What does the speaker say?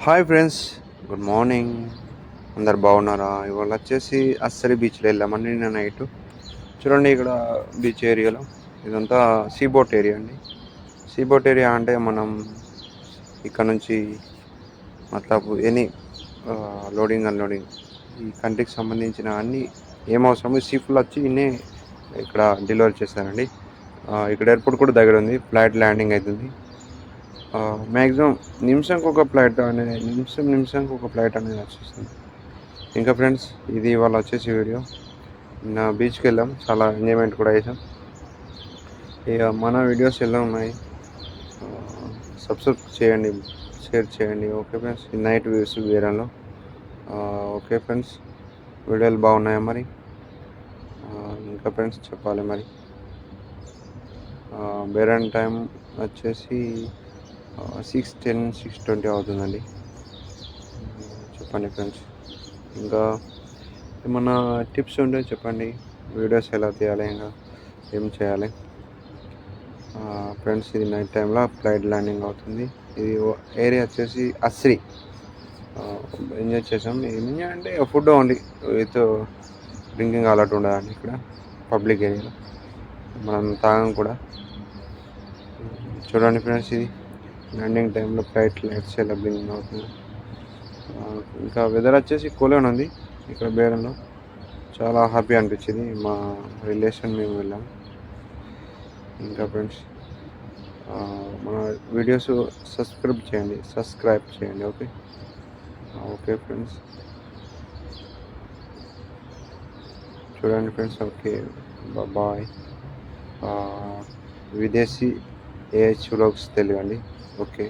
Hi friends, good morning. అందరు బాగున్నారా? ఇవాళ వచ్చేసి అస్సరి బీచ్లో వెళ్ళామండి నిన్న నైట్. చూడండి ఇక్కడ బీచ్ ఏరియాలో ఇదంతా సీబోట్ ఏరియా అండి. సీబోట్ ఏరియా అంటే మనం ఇక్కడ నుంచి మతలబ్ ఎనీ లోడింగ్ అన్లోడింగ్ ఈ కంట్రీకి సంబంధించిన అన్ని ఏం అవసరమో సీఫుల్ వచ్చి ఇన్నే ఇక్కడ డెలివరీ చేస్తారండి. ఇక్కడ ఎయిర్పోర్ట్ కూడా దగ్గర ఉంది, ఫ్లైట్ ల్యాండింగ్ అవుతుంది. మ్యాక్సిమం నిమిషంకి ఒక ఫ్లైట్ అనేది నిమిషంకి ఒక ఫ్లైట్ అనేది వచ్చేస్తుంది. ఇంకా ఫ్రెండ్స్, ఇది ఇవాళ వచ్చేసి వీడియో. నిన్న బీచ్కి వెళ్ళాం, చాలా ఎంజాయ్మెంట్ కూడా చేసాం. ఇక మన వీడియోస్ ఎలా ఉన్నాయి, సబ్స్క్రైబ్ చేయండి, షేర్ చేయండి. ఓకే ఫ్రెండ్స్, ఈ నైట్ వ్యూస్ వేరేలో. ఓకే ఫ్రెండ్స్, వీడియోలు బాగున్నాయా మరి? ఇంకా ఫ్రెండ్స్ చెప్పాలి మరి. బేరన్ టైం వచ్చేసి 6:10 6:20 అవుతుందండి. చెప్పండి ఫ్రెండ్స్, ఇంకా ఏమన్నా టిప్స్ ఉంటే చెప్పండి. వీడియోస్ ఎలా తీయాలి, ఇంకా ఏం చేయాలి ఫ్రెండ్స్. ఇది నైట్ టైంలో ఫ్లైట్ ల్యాండింగ్ అవుతుంది. ఇది ఏరియా వచ్చేసి అస్రి. ఎంజాయ్ చేసాం. ఎంజాయ్ అంటే food only, with drinking alert ఉండదండి ఇక్కడ పబ్లిక్ ఏరియాలో. మనం తాగం కూడా. చూడండి ఫ్రెండ్స్, ఇది ల్యాండింగ్ టైంలో ఫ్లైట్ లైట్స్ ఎలా బ్లింకింగ్ అవుతుంది. ఇంకా వెదర్ వచ్చేసి కూల్గానే ఉంది ఇక్కడ బేరంలో. చాలా హ్యాపీ అనిపించింది. మా రిలేషన్ మేము వెళ్ళాం. ఇంకా ఫ్రెండ్స్, మన వీడియోస్ సబ్స్క్రైబ్ చేయండి. ఓకే ఓకే ఫ్రెండ్స్, చూడండి friends. Okay, bye. Videshi AH vlogs Telugu అండి. ఓకే.